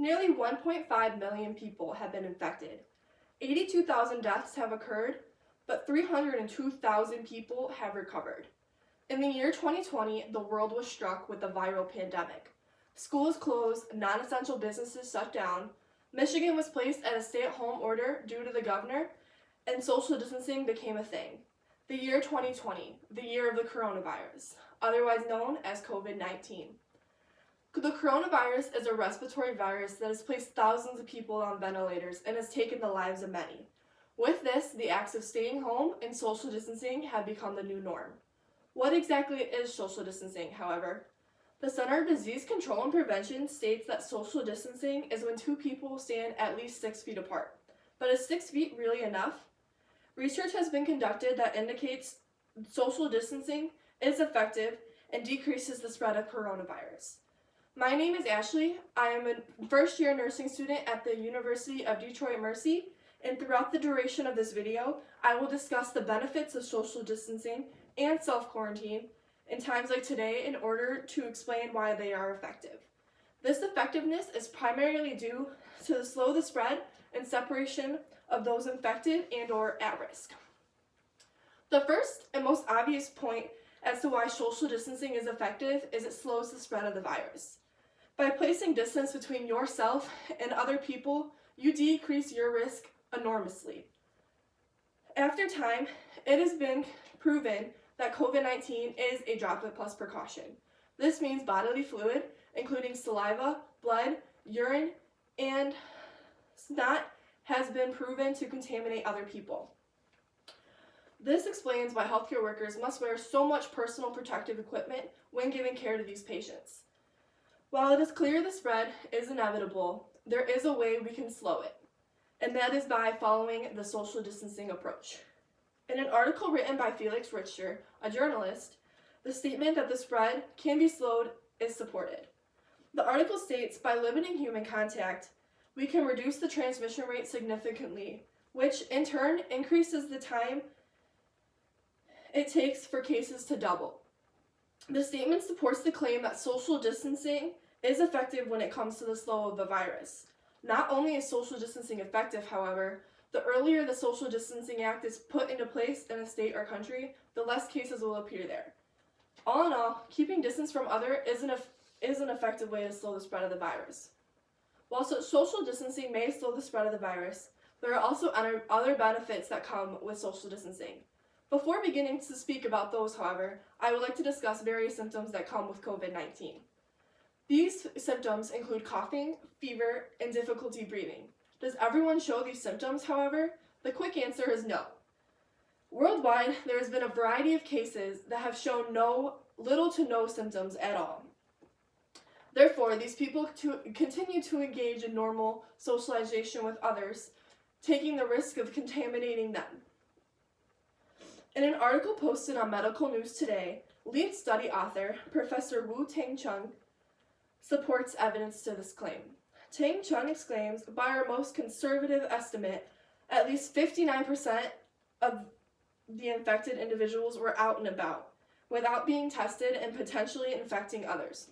Nearly 1.5 million people have been infected. 82,000 deaths have occurred, but 302,000 people have recovered. In the year 2020, the world was struck with a viral pandemic. Schools closed, non-essential businesses shut down, Michigan was placed at a stay-at-home order due to the governor, and social distancing became a thing. The year 2020, the year of the coronavirus, otherwise known as COVID-19. The coronavirus is a respiratory virus that has placed thousands of people on ventilators and has taken the lives of many. With this, the acts of staying home and social distancing have become the new norm. What exactly is social distancing, however? The Center of Disease Control and Prevention states that social distancing is when two people stand at least 6 feet apart. But is 6 feet really enough? Research has been conducted that indicates social distancing is effective and decreases the spread of coronavirus. My name is Ashley. I am a first-year nursing student at the University of Detroit Mercy, and throughout the duration of this video, I will discuss the benefits of social distancing and self-quarantine in times like today in order to explain why they are effective. This effectiveness is primarily due to slow the spread and separation of those infected and or at risk. The first and most obvious point as to why social distancing is effective is it slows the spread of the virus. By placing distance between yourself and other people, you decrease your risk enormously. After time, it has been proven that COVID-19 is a droplet plus precaution. This means bodily fluid, including saliva, blood, urine, and snot, has been proven to contaminate other people. This explains why healthcare workers must wear so much personal protective equipment when giving care to these patients. While it is clear the spread is inevitable, there is a way we can slow it, and that is by following the social distancing approach. In an article written by Felix Richter, a journalist, the statement that the spread can be slowed is supported. The article states, by limiting human contact, we can reduce the transmission rate significantly, which in turn increases the time it takes for cases to double. The statement supports the claim that social distancing is effective when it comes to the slow of the virus. Not only is social distancing effective, however, the earlier the Social Distancing Act is put into place in a state or country, the less cases will appear there. All in all, keeping distance from others is an effective way to slow the spread of the virus. While social distancing may slow the spread of the virus, there are also other benefits that come with social distancing. Before beginning to speak about those, however, I would like to discuss various symptoms that come with COVID-19. These symptoms include coughing, fever, and difficulty breathing. Does everyone show these symptoms, however? The quick answer is no. Worldwide, there has been a variety of cases that have shown little to no symptoms at all. Therefore, these people continue to engage in normal socialization with others, taking the risk of contaminating them. In an article posted on Medical News Today, lead study author, Professor Wu-Tang Chung, supports evidence to this claim. Tang Chung exclaims, by our most conservative estimate, at least 59% of the infected individuals were out and about, without being tested and potentially infecting others.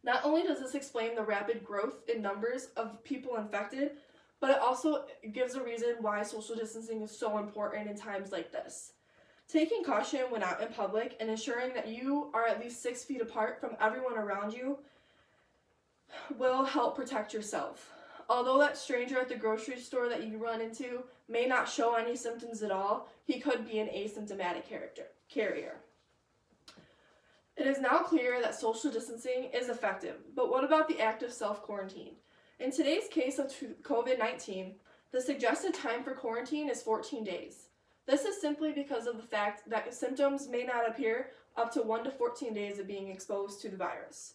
Not only does this explain the rapid growth in numbers of people infected, but it also gives a reason why social distancing is so important in times like this. Taking caution when out in public and ensuring that you are at least 6 feet apart from everyone around you will help protect yourself. Although that stranger at the grocery store that you run into may not show any symptoms at all, he could be an asymptomatic carrier. It is now clear that social distancing is effective, but what about the act of self-quarantine? In today's case of COVID-19, the suggested time for quarantine is 14 days. This is simply because of the fact that symptoms may not appear up to 1 to 14 days of being exposed to the virus.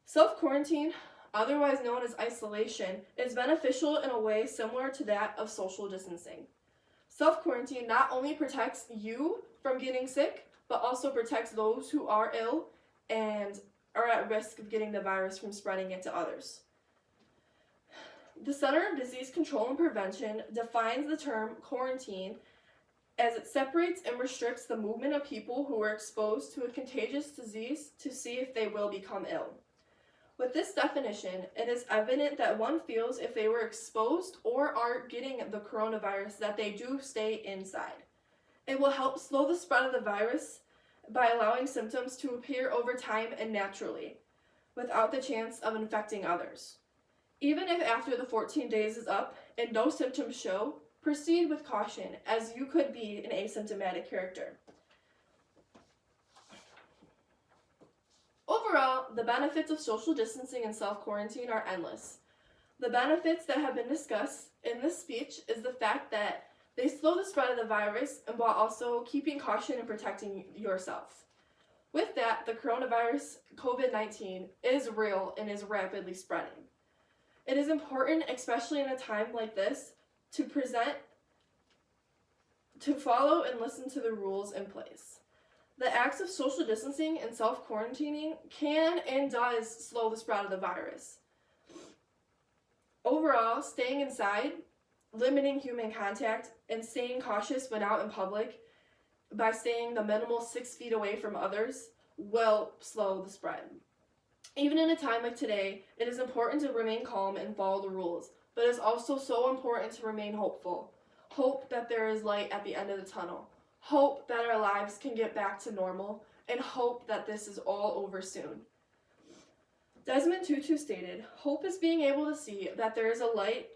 Self-quarantine, otherwise known as isolation, is beneficial in a way similar to that of social distancing. Self-quarantine not only protects you from getting sick, but also protects those who are ill and are at risk of getting the virus from spreading it to others. The Center of Disease Control and Prevention defines the term quarantine as it separates and restricts the movement of people who are exposed to a contagious disease to see if they will become ill. With this definition, it is evident that one feels if they were exposed or are getting the coronavirus that they do stay inside. It will help slow the spread of the virus by allowing symptoms to appear over time and naturally, without the chance of infecting others. Even if after the 14 days is up and no symptoms show, proceed with caution, as you could be an asymptomatic character. Overall, the benefits of social distancing and self-quarantine are endless. The benefits that have been discussed in this speech is the fact that they slow the spread of the virus and while also keeping caution and protecting yourself. With that, the coronavirus, COVID-19, is real and is rapidly spreading. It is important, especially in a time like this, to follow and listen to the rules in place. The acts of social distancing and self-quarantining can and does slow the spread of the virus. Overall, staying inside, limiting human contact, and staying cautious when out in public by staying the minimal 6 feet away from others will slow the spread. Even in a time like today, it is important to remain calm and follow the rules, but it is also so important to remain hopeful. Hope that there is light at the end of the tunnel. Hope that our lives can get back to normal, and hope that this is all over soon. Desmond Tutu stated, "Hope is being able to see that there is a light in